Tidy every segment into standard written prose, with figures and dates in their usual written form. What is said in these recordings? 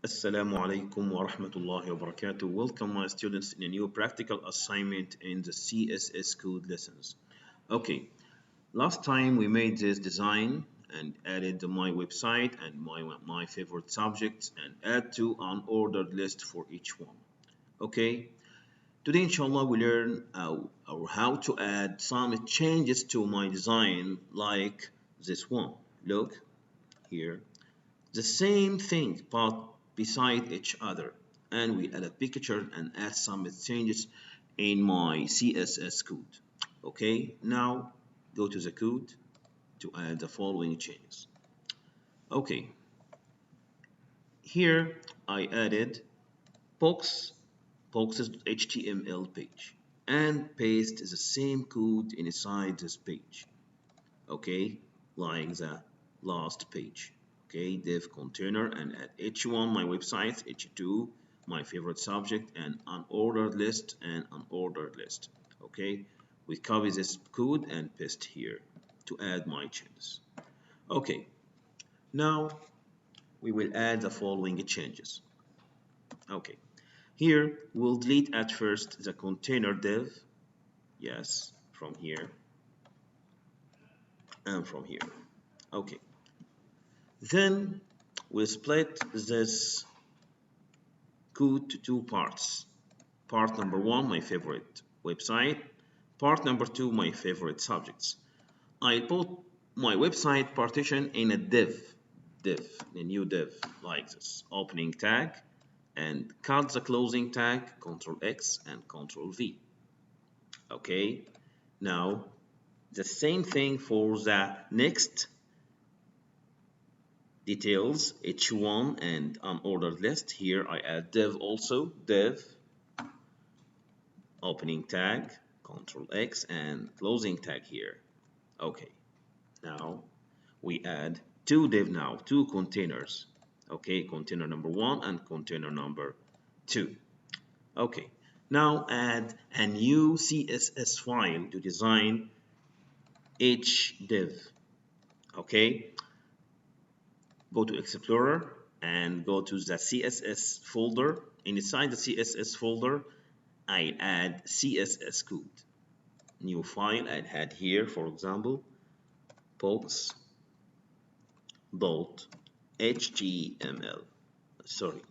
Assalamu alaikum wa rahmatullahi wa barakatuh. Welcome my students in a new practical assignment in the CSS code lessons. Okay, last time we made this design and added my website and my favorite subjects and add to an ordered list for each one. Okay, today inshallah we learn how to add some changes to my design like this one. Look here. The same thing but beside each other, and we add a picture and add some changes in my CSS code. Okay, now go to the code to add the following changes. Okay, here I added boxes HTML page and paste the same code inside this page. Okay, like the last page. Okay, div container and add h1 my website, h2 my favorite subject, and unordered list and unordered list. Okay, we copy this code and paste here to add my changes. Okay, now we will add the following changes. Okay, here we'll delete at first the container div, yes, from here and from here. Okay, then we split this code to two parts. Part number one, my favorite website. Part number two, my favorite subjects. I put my website partition in a a new div like this. Opening tag and cut the closing tag, Ctrl X and Ctrl V. Okay, now the same thing for the next details, h1 and unordered list. Here I add div also, div, opening tag, Ctrl X and closing tag here. Okay, now we add two div now, two containers. Okay, container number one and container number two. Okay, now add a new CSS file to design each div. Okay, go to Explorer and go to the CSS folder. Inside the CSS folder, I add CSS code. New file I add here, for example, box.html. Sorry,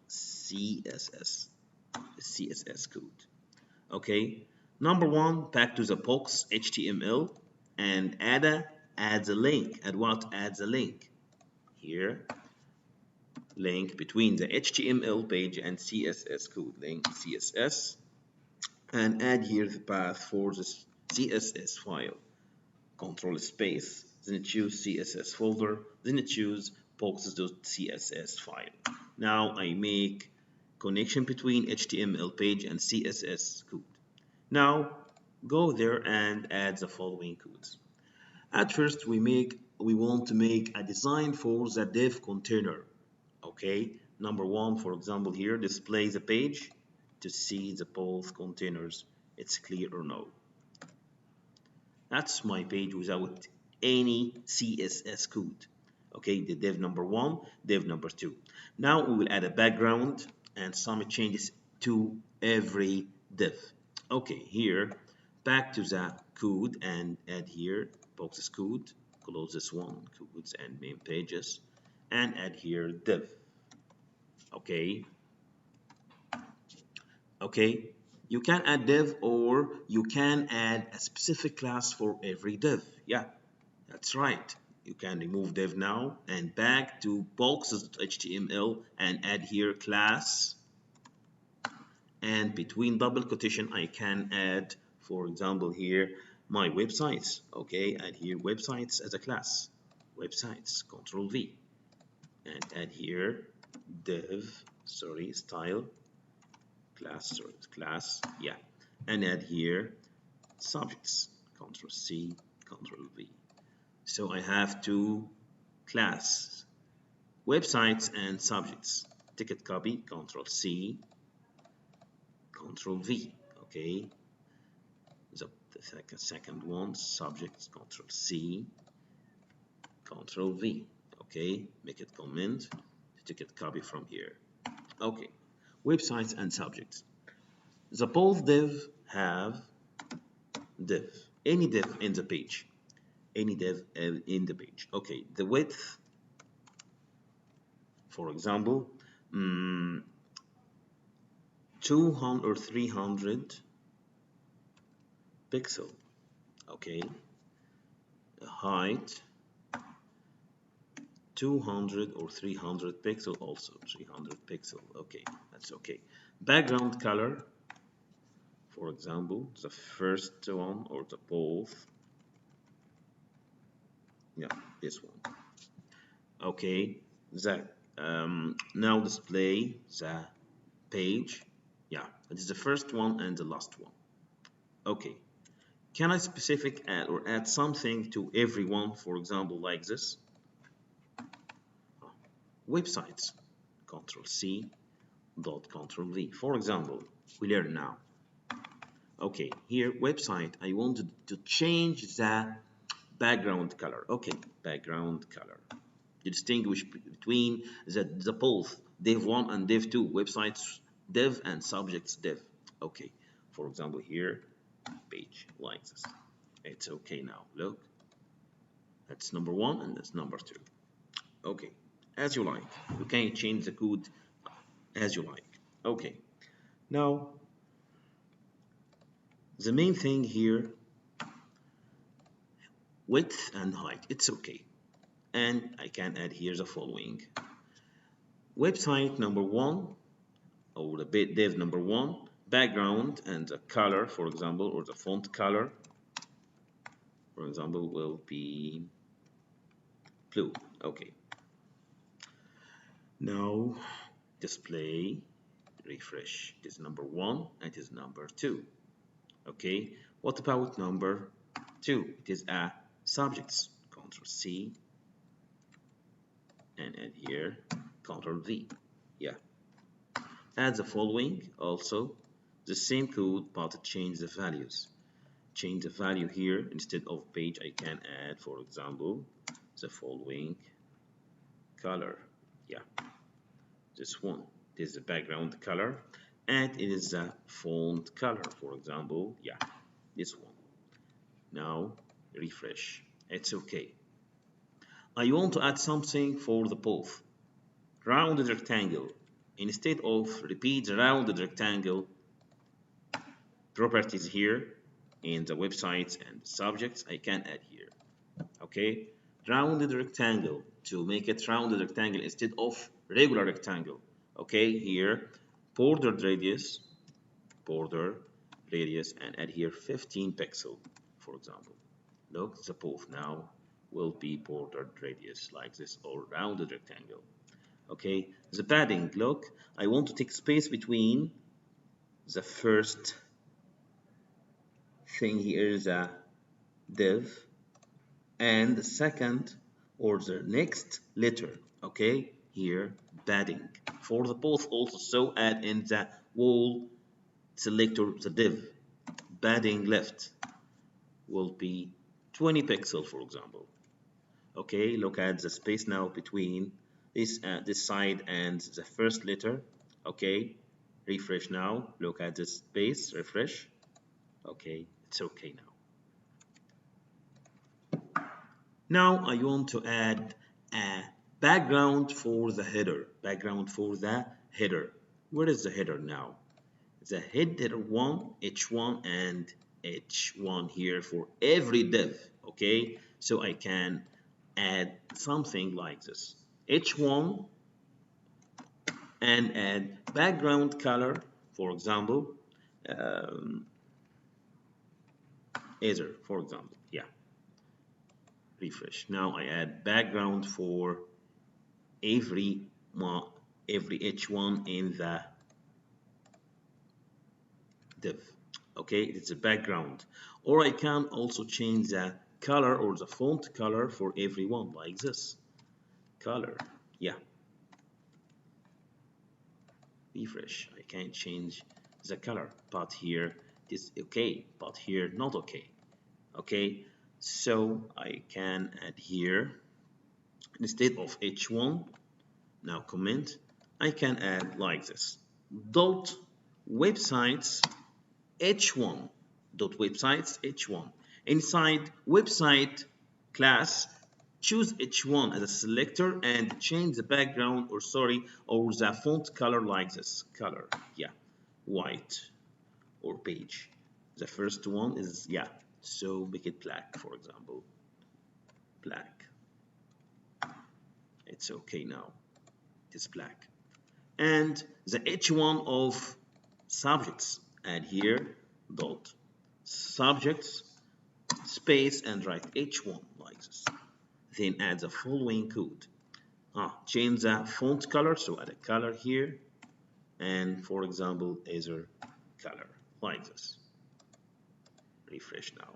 .css code. Okay, number one, back to the box HTML and add a link. Add what? Add the link here. Link between the HTML page and CSS code. Link CSS and add here the path for the CSS file. Control space. Then choose CSS folder. Then choose boxes.css file. Now I make connection between HTML page and CSS code. Now go there and add the following codes. At first we want to make a design for the div container. Okay, number one, for example, here display the page to see the both containers. It's clear or no? That's my page without any CSS code. Okay, the div number one, div number two. Now we will add a background and some changes to every div. Okay, here back to the code and add here boxes code, close this one, codes and main pages, and add here div. Okay, you can add div or you can add a specific class for every div. Yeah, that's right. You can remove div now and back to boxes.html and add here class, and between double quotation I can add, for example, here my websites. Okay, add here websites as a class, websites, Ctrl V, and add here div, sorry, style class, yeah, and add here subjects, Ctrl C, Ctrl V. So I have two classes, websites and subjects. Ticket copy, Ctrl C, Ctrl V. Okay, the second one, subjects, Ctrl C, Ctrl V. Okay, make it comment. take it copy from here. Okay, websites and subjects. The both div have div, any div in the page, any div in the page. Okay, the width, for example, 200 or 300 pixel. Okay, the height 200 or 300 pixel, also 300 pixel. Okay, that's okay. Background color, for example, the first one or the both. Yeah, this one. Okay, the now display the page. Yeah, it is the first one and the last one. Okay, can I specific add or add something to everyone, for example, like this? Websites, Control C, dot Control V. For example, we learn now. Okay, here website, I wanted to change the background color. Okay, background color. You distinguish between the both div 1 and div 2, websites div and subjects div. Okay, for example, here, page like this. It's okay now. Look, that's number 1 and that's number 2. Okay, as you like. You can change the code as you like. Okay, now the main thing here, width and height, it's okay. And I can add here the following. Website number 1, or the div number 1, background and the color, for example, or the font color, for example, will be blue. Okay. Now display, refresh. It is number 1 and it is number 2. Okay. What about number 2? It is a subjects. Control C and add here Control V. Yeah. Add the following also the same code but change the values. Change the value here instead of page. I can add, for example, the following color. Yeah, this one. This is the background color and it is the font color, for example. Yeah, this one. Now refresh. It's okay. I want to add something for the both. Rounded rectangle. Instead of repeat the rounded rectangle properties here in the websites and subjects, I can add here. Okay, rounded rectangle, to make it rounded rectangle instead of regular rectangle. Okay, here border radius, and add here 15 pixel, for example. Look, the both now will be bordered radius like this, or rounded rectangle. Okay, the padding, look, I want to take space between the first thing here is a div and the second or the next letter. Okay, here padding for the both also. So add in the wall selector the div. Padding left will be 20 pixel, for example. Okay, look at the space now between this side and the first letter. Okay, refresh now. Look at this space. Refresh. Okay, it's okay now. Now I want to add a background for the header. Background for the header. Where is the header now? The header 1, H1 and H1 here for every div. Okay, so I can add something like this. H1 and add background color, for example, either, for example, yeah. Refresh. Now I add background for every H1 in the div. Okay, it's a background. Or I can also change the color or the font color for everyone like this. Color, yeah. Refresh. I can change the color, but here it is okay, but here not okay. Okay, so I can add here instead of H1 Now comment, I can add like this. Dot websites h1. Dot websites h1. Inside website class, choose h1 as a selector and change the background or the font color like this. Color, yeah, white or beige. The first one is, yeah, so make it black, for example. Black. It's okay now. It's black. And the h1 of subjects, add here dot subjects space and write h1 like this. Then add the following code. Change the font color, so add a color here, and for example either color like this. Refresh now.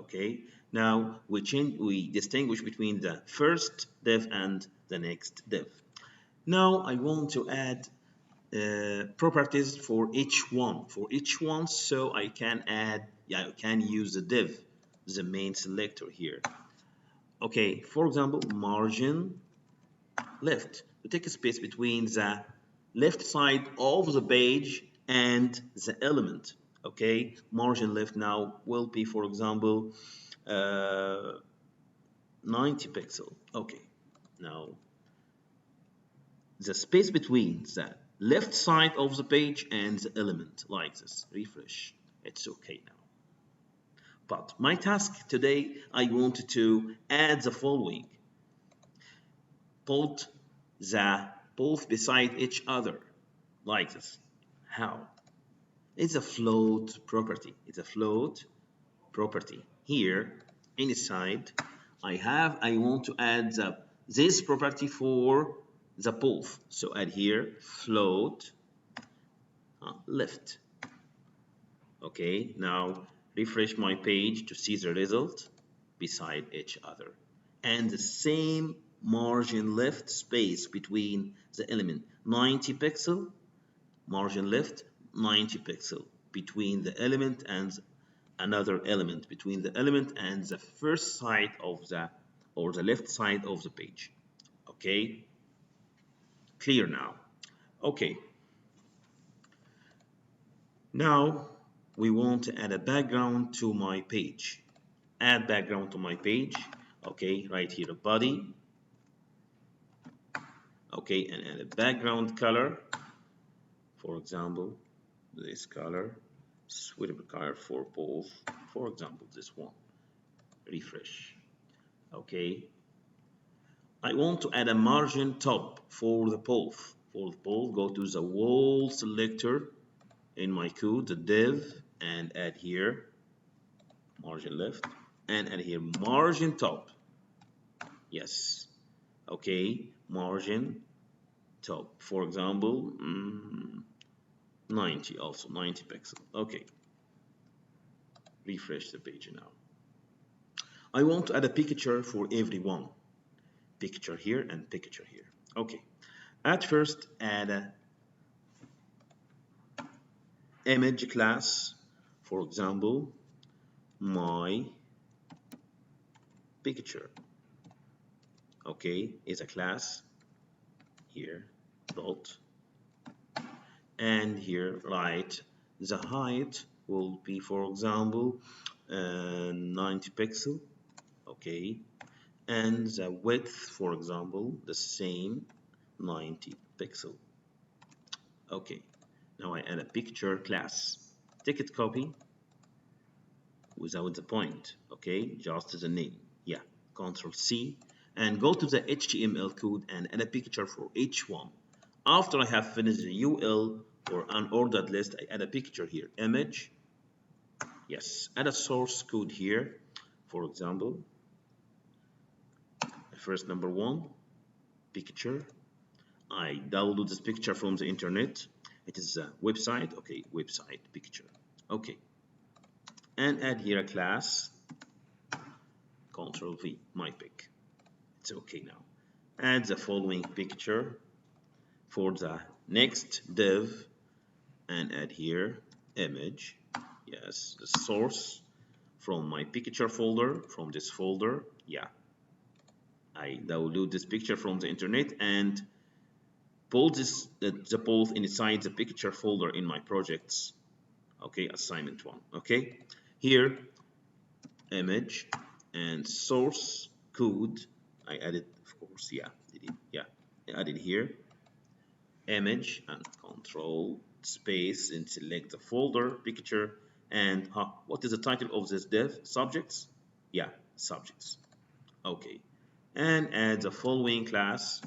Okay, now we distinguish between the first div and the next div. Now I want to add properties for each one. So I can add, I can use the div, the main selector here. Okay, for example, margin left, to take a space between the left side of the page and the element. Okay, margin left now will be, for example, 90 pixel. Okay, now the space between the left side of the page and the element like this. Refresh. It's okay now. But my task today, I wanted to add the following. Put the both beside each other like this. How? It's a float property. It's a float property. Here inside I want to add this property for the both. So add here float left. Okay, now refresh my page to see the result beside each other. And the same margin left space between the element 90 pixel, margin left 90 pixel between the element and another element, between the element and the first side of the, or the left side of the page. Okay, clear now. Okay, now we want to add a background to my page. Add background to my page. Okay, right here, a body. Okay, and add a background color. For example, this color, suitable color for both. For example, this one. Refresh. Okay. I want to add a margin top for the both. For the both, go to the wall selector in my code, the div, and add here margin left, and add here margin top. Yes. Okay, margin top. For example, 90 also, 90 pixel. Okay. Refresh the page now. I want to add a picture for everyone. Picture here and picture here. Okay. At first, add a image class. For example, my picture. Okay, is a class here, dot, and here write the height will be, for example, 90 pixel. Okay, and the width, for example, the same 90 pixel. Okay, now I add a picture class. Take it, copy without the point. Okay, just the name. Yeah, Control C. And go to the HTML code and add a picture for each one. After I have finished the UL or unordered list, I add a picture here, image. Yes, add a source code here. For example, first number one, picture. I download this picture from the internet. It is a website. Okay, website picture. Okay, and add here a class. Control V, my pic. It's okay now. Add the following picture for the next div and add here image. Yes, the source from my picture folder, from this folder. Yeah, I download this picture from the internet and the both inside the picture folder in my projects. Okay, assignment 1. Okay, here image and source code I added, of course. I added here image and control space and select the folder picture. And what is the title of this div? Subjects. Subjects. Okay, and add the following class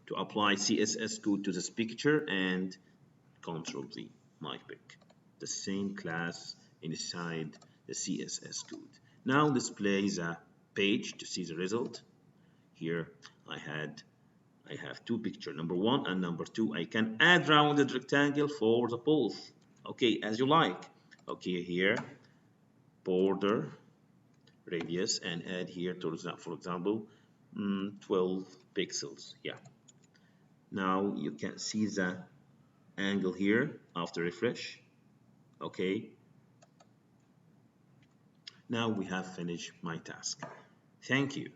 to apply CSS code to this picture, and Control V, my pick. The same class inside the CSS code. Now display the page to see the result. Here I have two pictures, number 1 and number 2. I can add rounded rectangle for the both. Okay, as you like. Okay, here border radius, and add here to, for example, 12 pixels. Now you can see the angle here after refresh. Okay, now we have finished my task. Thank you.